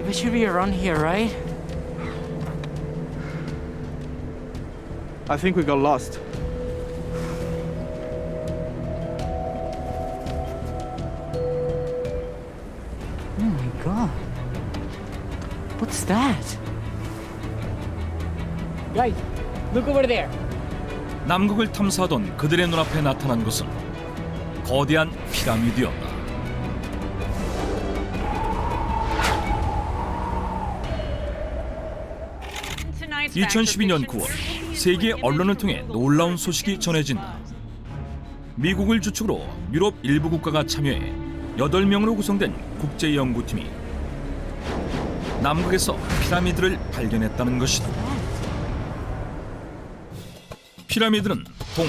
We should be around here, right? I think we got lost. Oh my god. What's that? Guys, look over there. 남극을 탐사하던 그들의 눈앞에 나타난 것은 거대한 피라미드였다. (2012년 9월) 세계 언론을 통해 놀라운 소식이 전해진다. 미국을 주축으로 유럽 일부 국가가 참여해 8명으로 구성된 국제연구팀이 남극에서 피라미드를 발견했다는 것이다. 피라미드는 동,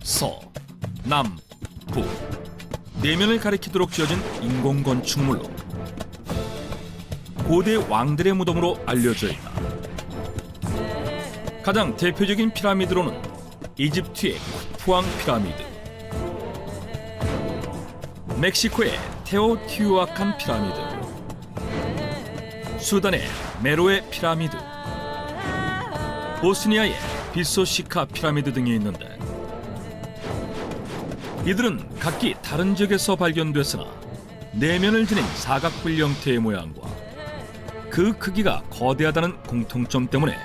서, 남, 북, 내면을 가리키도록 지어진 인공 건축물로 고대 왕들의 무덤으로 알려져 있다. 가장 대표적인 피라미드로는 이집트의 쿠푸왕 피라미드, 멕시코의 테오티후아칸 피라미드, 수단의 메로의 피라미드, 보스니아의 비소시카 피라미드 등이 있는데 이들은 각기 다른 지역에서 발견됐으나 내면을 지닌 사각뿔 형태의 모양과 그 크기가 거대하다는 공통점 때문에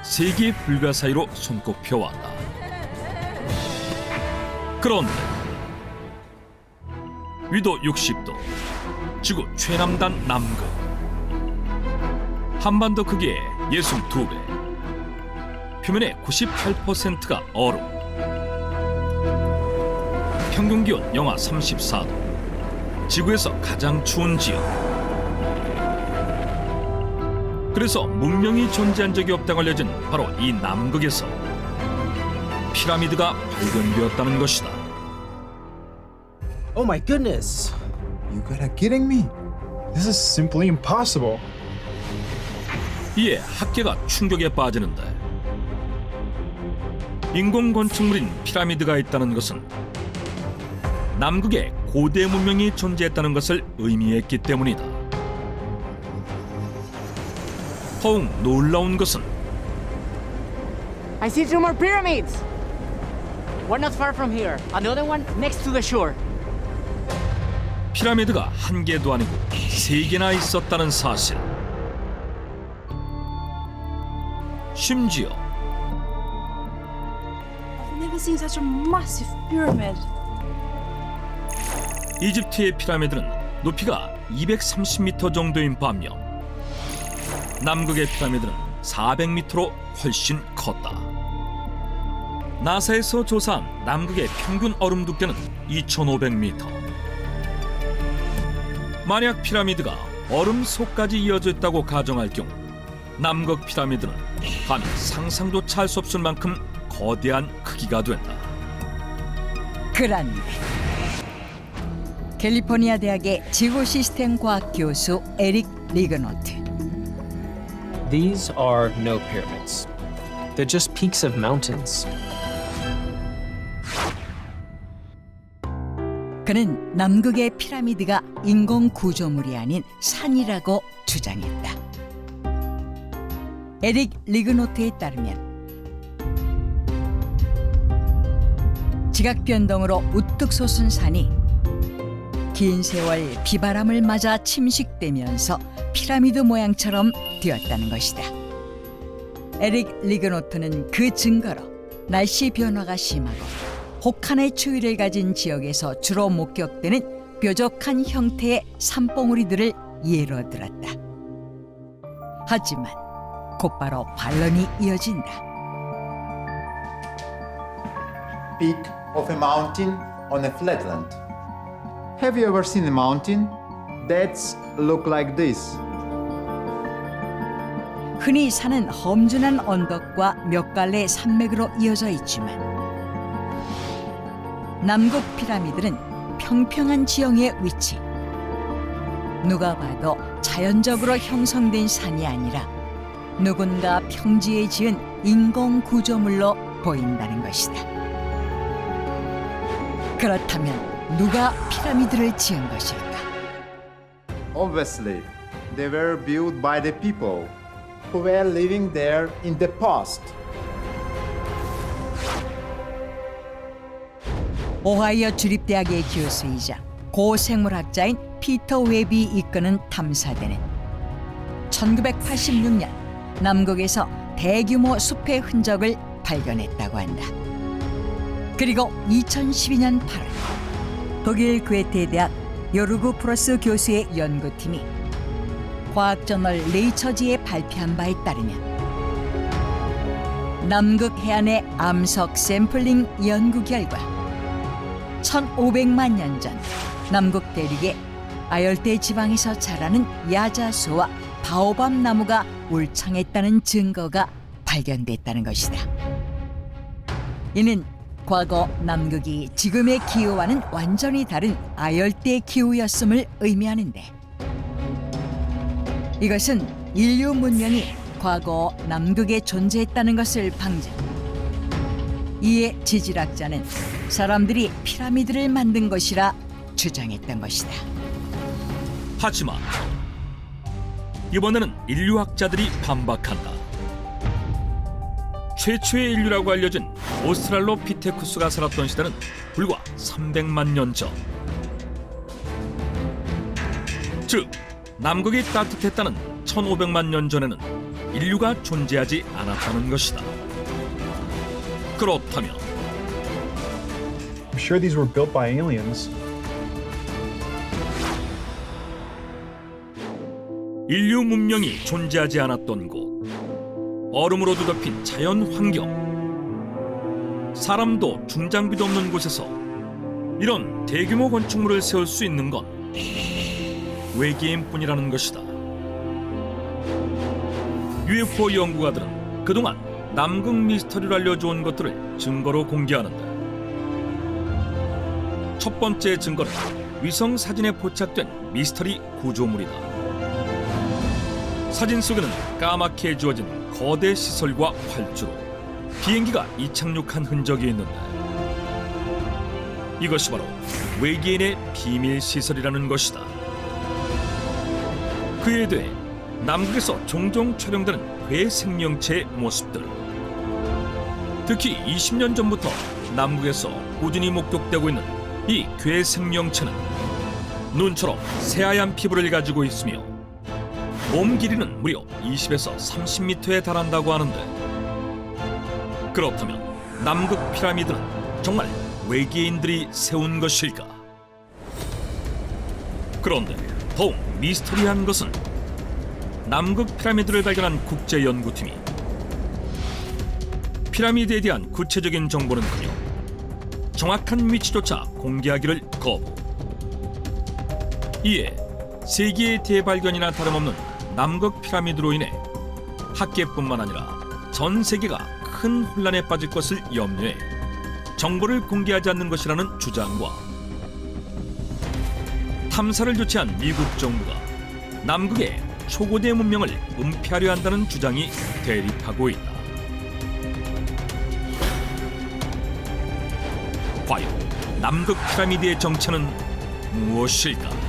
세계 불가사의로 손꼽혀왔다. 그런데 위도 60도, 지구 최남단 남극, 한반도 크기의 62배, 표면의 98%가 얼음, 평균 기온 영하 34도, 지구에서 가장 추운 지역. 그래서 문명이 존재한 적이 없다고 알려진 바로 이 남극에서 피라미드가 발견되었다는 것이다. Oh my goodness! You gotta kidding me? This is simply impossible. 이에 학계가 충격에 빠지는데 인공 건축물인 피라미드가 있다는 것은 남극에 고대 문명이 존재했다는 것을 의미했기 때문이다. 더욱 놀라운 것은 I see 2 more pyramids. One not far from here. Another one next to the shore. 피라미드가 한 개도 아니고 3개나 있었다는 사실. 심지어 I've never seen such a massive pyramid. 이집트의 피라미드는 높이가 230m 정도인 반면 남극의 피라미드는 400m로 훨씬 컸다. 나사에서 조사한 남극의 평균 얼음 두께는 2,500m. 만약 피라미드가 얼음 속까지 이어져 있다고 가정할 경우 남극 피라미드는 감히 상상조차 할 수 없을 만큼 거대한 크기가 된다. 그런데 캘리포니아 대학의 지구 시스템 과학 교수 에릭 리그노트. These are no pyramids. They're just peaks of mountains. 그는 남극의 피라미드가 인공 구조물이 아닌 산이라고 주장했다. 에릭 리그노트에 따르면 지각 변동으로 우뚝 솟은 산이 긴 세월 비바람을 맞아 침식되면서 피라미드 모양처럼 되었다는 것이다. 에릭 리그노트는 그 증거로 날씨 변화가 심하고 혹한의 추위를 가진 지역에서 주로 목격되는 뾰족한 형태의 산봉우리들을 예로 들었다. 하지만 곧바로 반론이 이어진다. Peak of a mountain on a flatland. Have you ever seen a mountain that's look like this? 흔히 산은 험준한 언덕과 몇 갈래의 산맥으로 이어져 있지만 남극 피라미드는 평평한 지형에 위치. 누가 봐도 자연적으로 형성된 산이 아니라 누군가 평지에 지은 인공 구조물로 보인다는 것이다. 그렇다면 누가 피라미드를 지은 것일까? Obviously, they were built by the people who were living there in the past. 오하이오 주립대학의 교수이자 고생물학자인 피터 웹이 이끄는 탐사대는 1986년 남극에서 대규모 숲의 흔적을 발견했다고 한다. 그리고 2012년 8월 독일 괴테대학 요르그 프로스 교수의 연구팀이 과학저널 네이처지에 발표한 바에 따르면 남극 해안의 암석 샘플링 연구 결과 1500만 년 전 남극 대륙의 아열대 지방에서 자라는 야자수와 바오밥 나무가 울창했다는 증거가 발견됐다는 것이다. 이는 과거 남극이 지금의 기후와는 완전히 다른 아열대 기후였음을 의미하는데, 이것은 인류 문명이 과거 남극에 존재했다는 것을 방증. 이에 지질학자는 사람들이 피라미드를 만든 것이라 주장했던 것이다. 하지만 이번에는 인류학자들이 반박한다. 최초의 인류라고 알려진 오스트랄로피테쿠스가 살았던 시대는 불과 300만 년 전. 즉, 남극이 따뜻했다는 1500만 년 전에는 인류가 존재하지 않았다는 것이다. 그렇다면 I'm sure these were built by aliens. 인류 문명이 존재하지 않았던 곳, 얼음으로 뒤덮인 자연 환경, 사람도 중장비도 없는 곳에서 이런 대규모 건축물을 세울 수 있는 건 외계인뿐이라는 것이다. UFO 연구가들은 그동안 남극 미스터리로 알려져온 것들을 증거로 공개하는데, 첫 번째 증거는 위성 사진에 포착된 미스터리 구조물이다. 사진 속에는 까맣게 지워진 거대 시설과 활주로, 비행기가 이착륙한 흔적이 있는데, 이것이 바로 외계인의 비밀 시설이라는 것이다. 그에 대해 남극에서 종종 촬영되는 괴 생명체의 모습들, 특히 20년 전부터 남극에서 꾸준히 목격되고 있는 이 괴 생명체는 눈처럼 새하얀 피부를 가지고 있으며 몸 길이는 무려 20에서 30m에 달한다고 하는데, 그렇다면 남극 피라미드는 정말 외계인들이 세운 것일까? 그런데 더욱 미스터리한 것은 남극 피라미드를 발견한 국제연구팀이 피라미드에 대한 구체적인 정보는커녕 정확한 위치조차 공개하기를 거부. 이에 세계의 대발견이나 다름없는 남극 피라미드로 인해 학계뿐만 아니라 전 세계가 큰 혼란에 빠질 것을 염려해 정보를 공개하지 않는 것이라는 주장과, 탐사를 주최한 미국 정부가 남극의 초고대 문명을 은폐하려 한다는 주장이 대립하고 있다. 과연 남극 피라미드의 정체는 무엇일까?